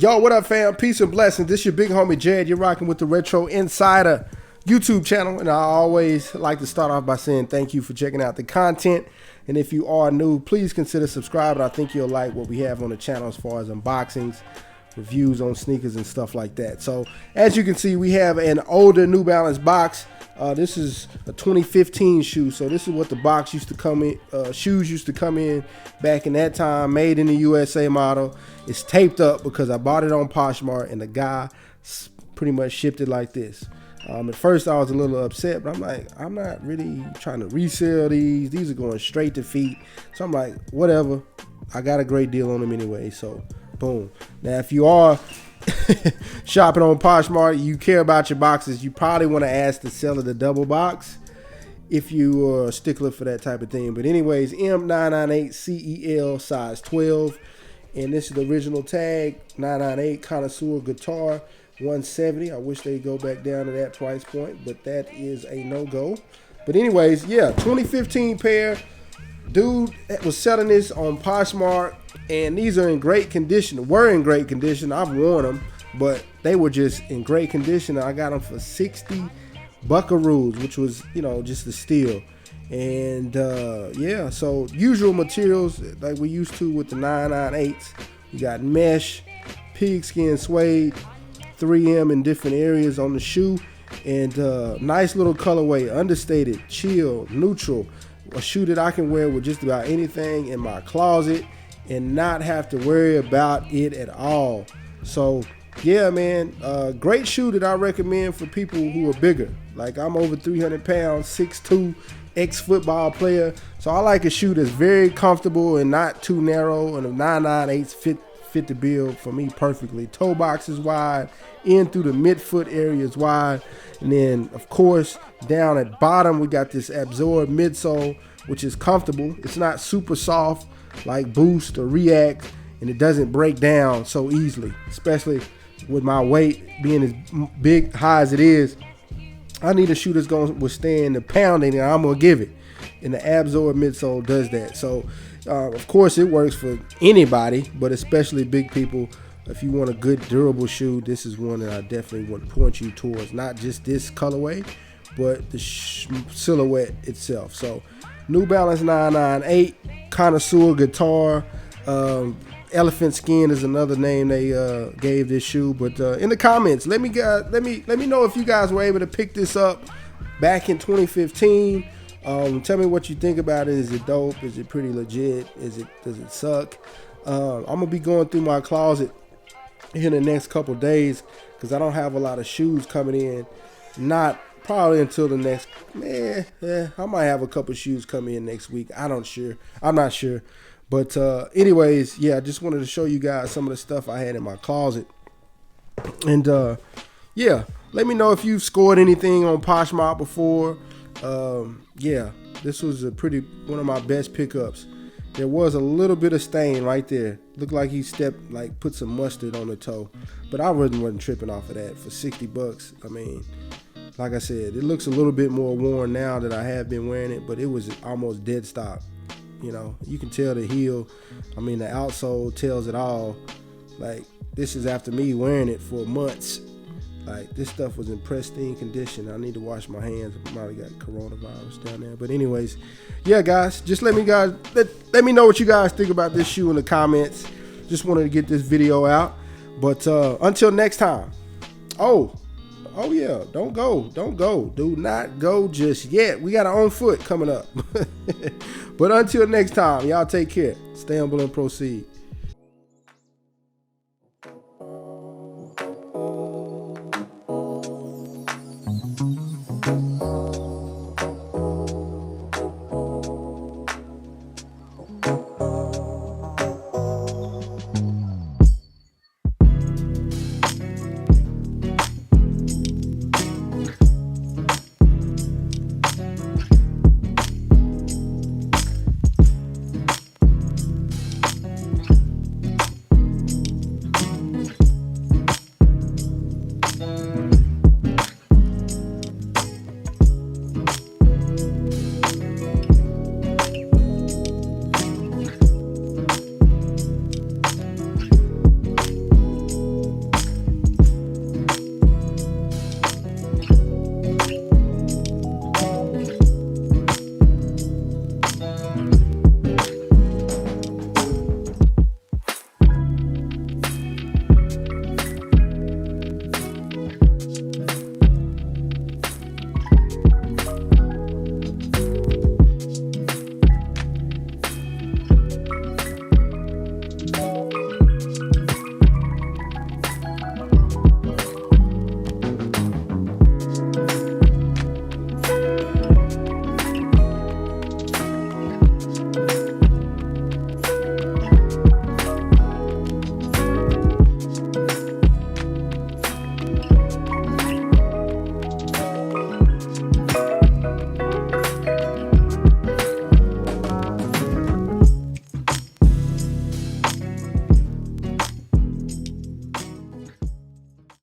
Yo, what up, fam? Peace and blessings. This your big homie Jed. You're rocking with the Retro Insider YouTube channel, and I always like to start off by saying thank you for checking out the content. And if you are new, please consider subscribing. I think you'll like what we have on the channel as far as unboxings, reviews on sneakers and stuff like that. So as you can see, we have an older New Balance box. This is a 2015 shoe, so this is what the box used to come in, shoes used to come in back in that time, made in the USA model. It's taped up because I bought it on Poshmark and the guy pretty much shipped it like this. At first I was a little upset, but I'm like, I'm not really trying to resell these. These are going straight to feet. So I'm like, whatever. I got a great deal on them anyway, so boom. Now if you are shopping on Poshmark, you care about your boxes, you probably want to ask the seller the double box if you are a stickler for that type of thing. But anyways, M998CEL size 12, and this is the original tag, 998 Connoisseur Guitar 170. I wish they'd go back down to that price point, but that is a no-go. But anyways, yeah, 2015 pair. Dude was selling this on Poshmark, and these are in great condition. Were in great condition. I've worn them, but they were just in great condition. I got them for 60 buckaroos, which was, you know, just a steal. And yeah, so usual materials like we used to with the 998s. You got mesh, pigskin, suede, 3M in different areas on the shoe, and nice little colorway, understated, chill, neutral. A shoe that I can wear with just about anything in my closet and not have to worry about it at all. So yeah, man, great shoe that I recommend for people who are bigger. Like, I'm over 300 pounds, 6'2", ex-football player. So I like a shoe that's very comfortable and not too narrow, and the 998s fit the bill for me perfectly. Toe box is wide, in through the midfoot area is wide, and then of course down at bottom we got this absorbed midsole, which is comfortable. It's not super soft like Boost or React, and it doesn't break down so easily, especially with my weight being as big high as it is. I need a shoe that's going to withstand the pounding that I'm going to give it, and the absorbed midsole does that. So of course it works for anybody, but especially big people. If you want a good durable shoe, this is one that I definitely want to point you towards. Not just this colorway, but the silhouette itself. So New Balance 998 Connoisseur Guitar. Elephant skin is another name they gave this shoe. But in the comments, let me know if you guys were able to pick this up back in 2015. Tell me what you think about it. Is it dope? Is it pretty legit? Does it suck? I'm gonna be going through my closet in the next couple days because I don't have a lot of shoes coming in. Not probably until the next, I might have a couple shoes coming in next week. I'm not sure. But anyways, yeah, I just wanted to show you guys some of the stuff I had in my closet. And yeah, let me know if you've scored anything on Poshmark before. Yeah, this was one of my best pickups. There was a little bit of stain right there. Looked like he put some mustard on the toe. But I wasn't tripping off of that for 60 bucks. I mean, like I said, it looks a little bit more worn now that I have been wearing it, but it was almost dead stock. You know, you can tell the heel, I mean, the outsole tells it all. Like, this is after me wearing it for months. Like, this stuff was in pristine condition. I need to wash my hands. I probably got coronavirus down there. But anyways, yeah, guys, just let me know what you guys think about this shoe in the comments. Just wanted to get this video out. But until next time. Oh yeah, don't go. Do not go just yet. We got our own foot coming up. But until next time, y'all take care. Stay humble and proceed.